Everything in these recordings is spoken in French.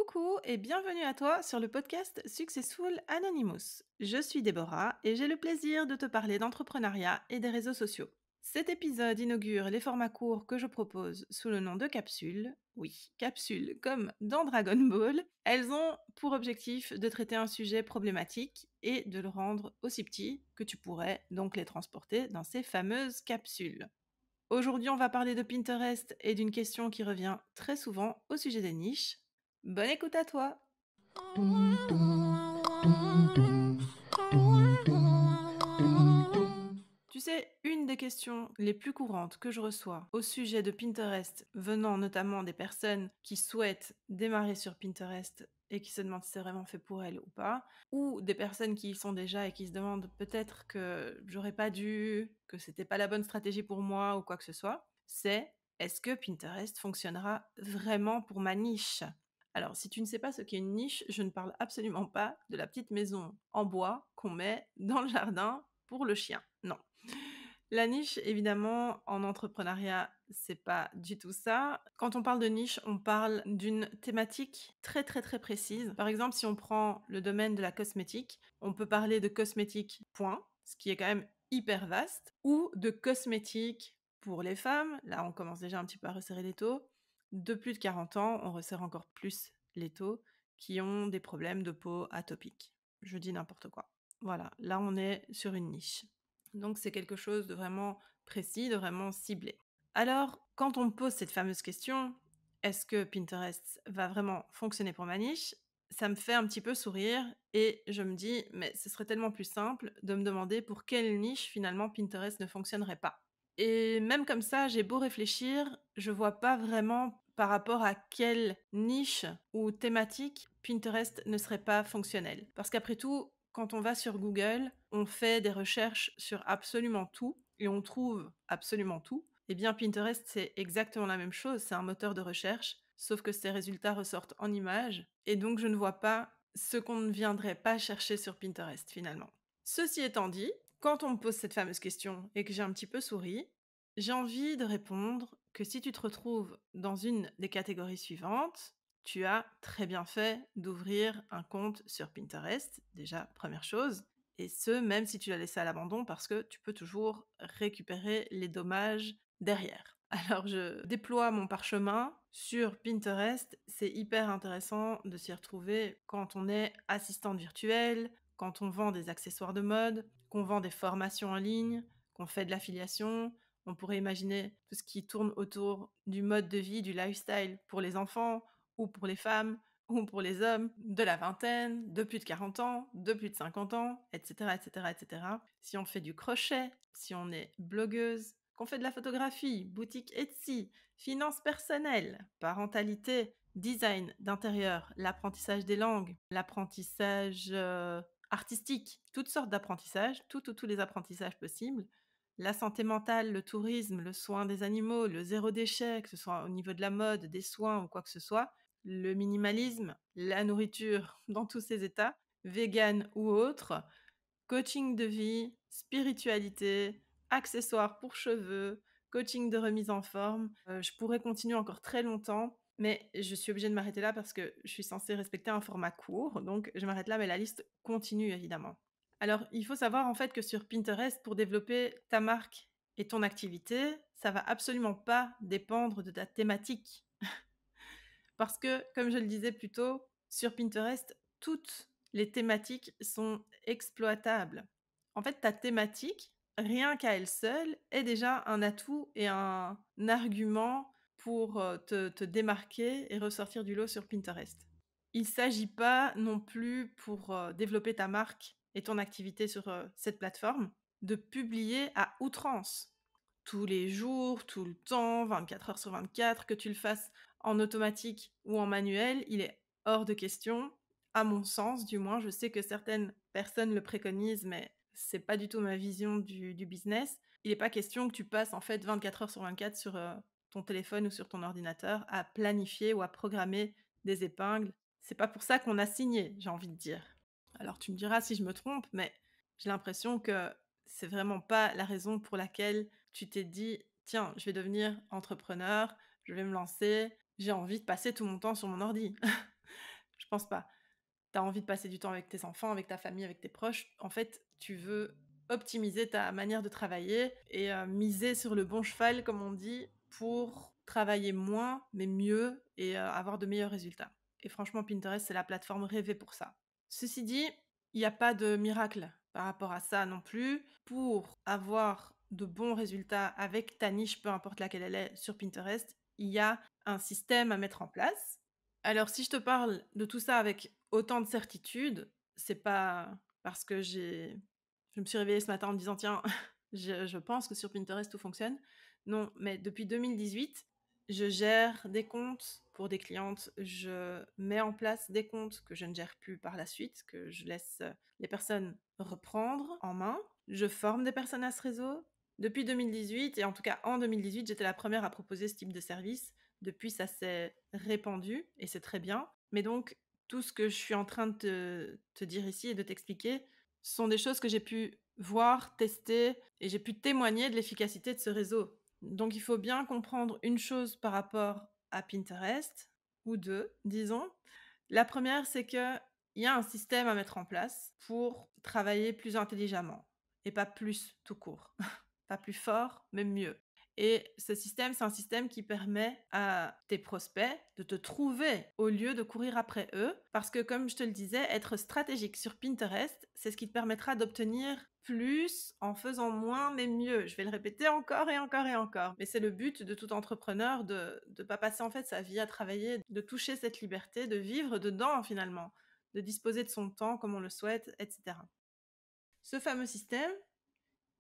Coucou et bienvenue à toi sur le podcast Successful Anonymous. Je suis Déborah et j'ai le plaisir de te parler d'entrepreneuriat et des réseaux sociaux. Cet épisode inaugure les formats courts que je propose sous le nom de capsules. Oui, capsules comme dans Dragon Ball. Elles ont pour objectif de traiter un sujet problématique et de le rendre aussi petit que tu pourrais donc les transporter dans ces fameuses capsules. Aujourd'hui, on va parler de Pinterest et d'une question qui revient très souvent au sujet des niches. Bonne écoute à toi! Tu sais, une des questions les plus courantes que je reçois au sujet de Pinterest, venant notamment des personnes qui souhaitent démarrer sur Pinterest et qui se demandent si c'est vraiment fait pour elles ou pas, ou des personnes qui y sont déjà et qui se demandent peut-être que j'aurais pas dû, que c'était pas la bonne stratégie pour moi ou quoi que ce soit, c'est est-ce que Pinterest fonctionnera vraiment pour ma niche? Alors, si tu ne sais pas ce qu'est une niche, je ne parle absolument pas de la petite maison en bois qu'on met dans le jardin pour le chien. Non. La niche, évidemment, en entrepreneuriat, c'est pas du tout ça. Quand on parle de niche, on parle d'une thématique très très très précise. Par exemple, si on prend le domaine de la cosmétique, on peut parler de cosmétique point, ce qui est quand même hyper vaste, ou de cosmétique pour les femmes. Là, on commence déjà un petit peu à resserrer les taux. De plus de 40 ans, on resserre encore plus les taux qui ont des problèmes de peau atopique. Je dis n'importe quoi. Voilà, là on est sur une niche. Donc c'est quelque chose de vraiment précis, de vraiment ciblé. Alors, quand on me pose cette fameuse question, est-ce que Pinterest va vraiment fonctionner pour ma niche? Ça me fait un petit peu sourire et je me dis, mais ce serait tellement plus simple de me demander pour quelle niche finalement Pinterest ne fonctionnerait pas. Et même comme ça, j'ai beau réfléchir, je vois pas vraiment par rapport à quelle niche ou thématique Pinterest ne serait pas fonctionnel. Parce qu'après tout, quand on va sur Google, on fait des recherches sur absolument tout et on trouve absolument tout. Eh bien, Pinterest, c'est exactement la même chose, c'est un moteur de recherche, sauf que ces résultats ressortent en images et donc je ne vois pas ce qu'on ne viendrait pas chercher sur Pinterest finalement. Ceci étant dit, quand on me pose cette fameuse question et que j'ai un petit peu souri, j'ai envie de répondre que si tu te retrouves dans une des catégories suivantes, tu as très bien fait d'ouvrir un compte sur Pinterest, déjà première chose, et ce, même si tu l'as laissé à l'abandon, parce que tu peux toujours récupérer les dommages derrière. Alors je déploie mon parchemin sur Pinterest, c'est hyper intéressant de s'y retrouver quand on est assistante virtuelle, quand on vend des accessoires de mode, qu'on vend des formations en ligne, qu'on fait de l'affiliation. On pourrait imaginer tout ce qui tourne autour du mode de vie, du lifestyle pour les enfants ou pour les femmes ou pour les hommes de la vingtaine, de plus de 40 ans, de plus de 50 ans, etc., etc., etc. Si on fait du crochet, si on est blogueuse, qu'on fait de la photographie, boutique Etsy, finances personnelles, parentalité, design d'intérieur, l'apprentissage des langues, l'apprentissage artistique, toutes sortes d'apprentissages, tous les apprentissages possibles, la santé mentale, le tourisme, le soin des animaux, le zéro déchet, que ce soit au niveau de la mode, des soins ou quoi que ce soit, le minimalisme, la nourriture dans tous ses états, vegan ou autre, coaching de vie, spiritualité, accessoires pour cheveux, coaching de remise en forme. Je pourrais continuer encore très longtemps, mais je suis obligée de m'arrêter là parce que je suis censée respecter un format court, donc je m'arrête là, mais la liste continue évidemment. Alors, il faut savoir en fait que sur Pinterest, pour développer ta marque et ton activité, ça va absolument pas dépendre de ta thématique. Parce que, comme je le disais plus tôt, sur Pinterest, toutes les thématiques sont exploitables. En fait, ta thématique, rien qu'à elle seule, est déjà un atout et un argument pour te démarquer et ressortir du lot sur Pinterest. Il ne s'agit pas non plus pour développer ta marque et ton activité sur cette plateforme de publier à outrance tous les jours, tout le temps, 24 heures sur 24, que tu le fasses en automatique ou en manuel, il est hors de question, à mon sens du moins. Je sais que certaines personnes le préconisent, mais c'est pas du tout ma vision du business. Il n'est pas question que tu passes en fait 24 heures sur 24 sur ton téléphone ou sur ton ordinateur à planifier ou à programmer des épingles. C'est pas pour ça qu'on a signé, j'ai envie de dire. Alors tu me diras si je me trompe, mais j'ai l'impression que c'est vraiment pas la raison pour laquelle tu t'es dit tiens, je vais devenir entrepreneur, je vais me lancer, j'ai envie de passer tout mon temps sur mon ordi. Je pense pas. Tu as envie de passer du temps avec tes enfants, avec ta famille, avec tes proches. En fait, tu veux optimiser ta manière de travailler et miser sur le bon cheval, comme on dit, pour travailler moins, mais mieux et avoir de meilleurs résultats. Et franchement, Pinterest, c'est la plateforme rêvée pour ça. Ceci dit, il n'y a pas de miracle par rapport à ça non plus. Pour avoir de bons résultats avec ta niche, peu importe laquelle elle est, sur Pinterest, il y a un système à mettre en place. Alors, si je te parle de tout ça avec autant de certitude, c'est pas parce que je me suis réveillée ce matin en me disant: «Tiens, je pense que sur Pinterest tout fonctionne». Non, mais depuis 2018, je gère des comptes pour des clientes, je mets en place des comptes que je ne gère plus par la suite, que je laisse, les personnes reprendre en main. Je forme des personnes à ce réseau. Depuis 2018 et en tout cas en 2018, j'étais la première à proposer ce type de service. Depuis, ça s'est répandu et c'est très bien. Mais donc, tout ce que je suis en train de te dire ici et de t'expliquer sont des choses que j'ai pu voir, tester et j'ai pu témoigner de l'efficacité de ce réseau. Donc, il faut bien comprendre une chose par rapport à Pinterest, ou deux, disons. La première, c'est qu'il y a un système à mettre en place pour travailler plus intelligemment et pas plus tout court. Pas plus fort, mais mieux. Et ce système, c'est un système qui permet à tes prospects de te trouver au lieu de courir après eux. Parce que comme je te le disais, être stratégique sur Pinterest, c'est ce qui te permettra d'obtenir plus en faisant moins mais mieux. Je vais le répéter encore et encore et encore. Mais c'est le but de tout entrepreneur de ne pas passer en fait sa vie à travailler, de toucher cette liberté, de vivre dedans finalement, de disposer de son temps comme on le souhaite, etc. Ce fameux système,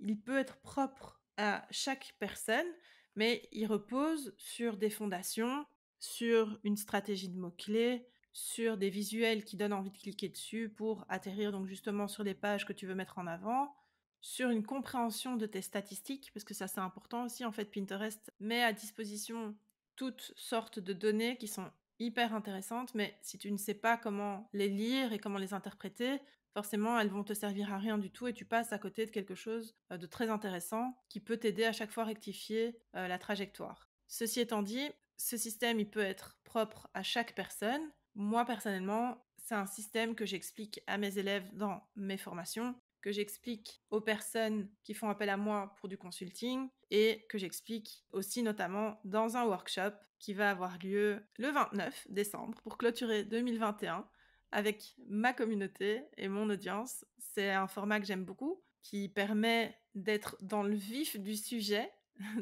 il peut être propre à chaque personne, mais il repose sur des fondations, sur une stratégie de mots-clés, sur des visuels qui donnent envie de cliquer dessus pour atterrir donc justement sur les pages que tu veux mettre en avant, sur une compréhension de tes statistiques, parce que ça c'est important aussi, en fait Pinterest met à disposition toutes sortes de données qui sont hyper intéressantes, mais si tu ne sais pas comment les lire et comment les interpréter, forcément, elles vont te servir à rien du tout et tu passes à côté de quelque chose de très intéressant qui peut t'aider à chaque fois à rectifier la trajectoire. Ceci étant dit, ce système, il peut être propre à chaque personne. Moi, personnellement, c'est un système que j'explique à mes élèves dans mes formations, que j'explique aux personnes qui font appel à moi pour du consulting et que j'explique aussi notamment dans un workshop qui va avoir lieu le 29 décembre pour clôturer 2021 avec ma communauté et mon audience. C'est un format que j'aime beaucoup, qui permet d'être dans le vif du sujet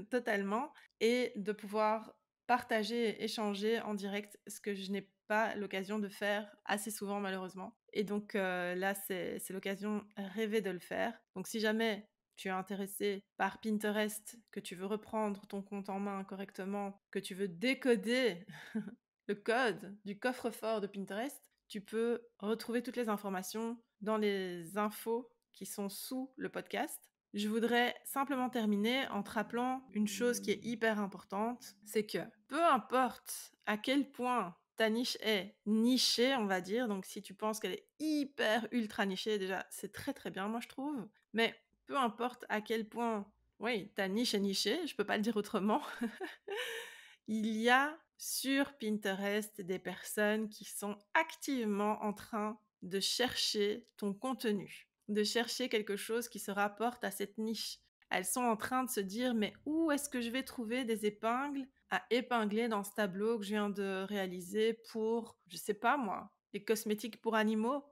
totalement et de pouvoir partager et échanger en direct, ce que je n'ai pas l'occasion de faire assez souvent malheureusement. Et donc là, c'est l'occasion rêvée de le faire. Donc si jamais tu es intéressé par Pinterest, que tu veux reprendre ton compte en main correctement, que tu veux décoder le code du coffre-fort de Pinterest, tu peux retrouver toutes les informations dans les infos qui sont sous le podcast. Je voudrais simplement terminer en te rappelant une chose qui est hyper importante, c'est que peu importe à quel point ta niche est nichée, on va dire, donc si tu penses qu'elle est hyper ultra nichée, déjà c'est très très bien moi je trouve, mais peu importe à quel point, oui, ta niche est nichée, je peux pas le dire autrement, il y a sur Pinterest des personnes qui sont activement en train de chercher ton contenu, de chercher quelque chose qui se rapporte à cette niche. Elles sont en train de se dire mais où est-ce que je vais trouver des épingles à épingler dans ce tableau que je viens de réaliser pour, je sais pas moi, les cosmétiques pour animaux,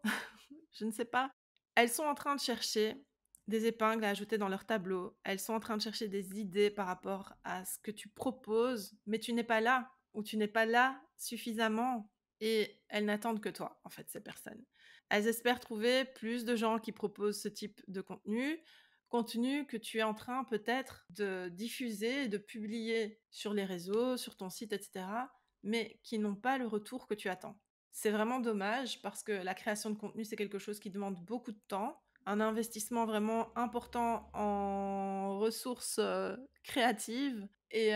je ne sais pas. Elles sont en train de chercher des épingles à ajouter dans leur tableau. Elles sont en train de chercher des idées par rapport à ce que tu proposes, mais tu n'es pas là ou tu n'es pas là suffisamment et elles n'attendent que toi, en fait, ces personnes. Elles espèrent trouver plus de gens qui proposent ce type de contenu que tu es en train peut-être de diffuser, de publier sur les réseaux, sur ton site, etc., mais qui n'ont pas le retour que tu attends. C'est vraiment dommage parce que la création de contenu, c'est quelque chose qui demande beaucoup de temps, un investissement vraiment important en ressources créatives et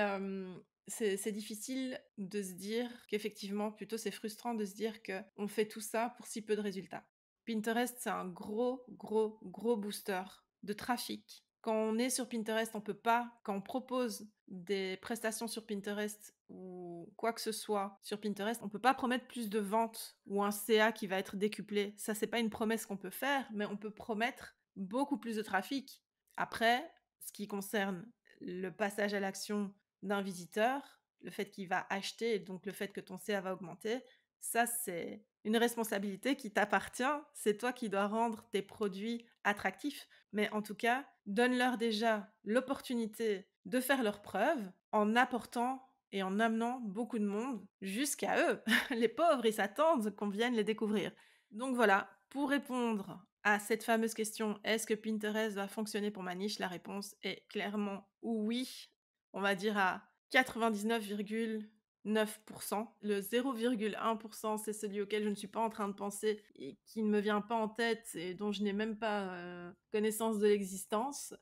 c'est difficile de se dire qu'effectivement, plutôt c'est frustrant de se dire qu'on fait tout ça pour si peu de résultats. Pinterest, c'est un gros, gros, gros booster de trafic. Quand on est sur Pinterest, on peut pas, quand on propose des prestations sur Pinterest, ou quoi que ce soit sur Pinterest, on peut pas promettre plus de ventes ou un CA qui va être décuplé. Ça, c'est pas une promesse qu'on peut faire, mais on peut promettre beaucoup plus de trafic. Après, ce qui concerne le passage à l'action d'un visiteur, le fait qu'il va acheter et donc le fait que ton CA va augmenter, ça, c'est une responsabilité qui t'appartient. C'est toi qui dois rendre tes produits attractifs. Mais en tout cas, donne-leur déjà l'opportunité de faire leurs preuves en apportant et en amenant beaucoup de monde jusqu'à eux. Les pauvres, ils s'attendent qu'on vienne les découvrir. Donc voilà, pour répondre à cette fameuse question, est-ce que Pinterest va fonctionner pour ma niche? La réponse est clairement oui. On va dire à 99,9%. Le 0,1%, c'est celui auquel je ne suis pas en train de penser et qui ne me vient pas en tête et dont je n'ai même pas connaissance de l'existence.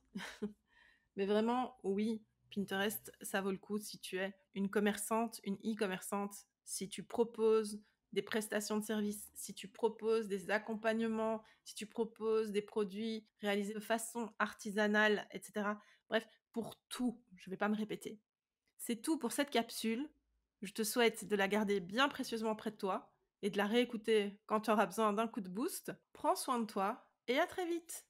Mais vraiment, oui, Pinterest, ça vaut le coup si tu es une commerçante, une e-commerçante, si tu proposes des prestations de services, si tu proposes des accompagnements, si tu proposes des produits réalisés de façon artisanale, etc. Bref, pour tout, je ne vais pas me répéter. C'est tout pour cette capsule. Je te souhaite de la garder bien précieusement près de toi et de la réécouter quand tu auras besoin d'un coup de boost. Prends soin de toi et à très vite.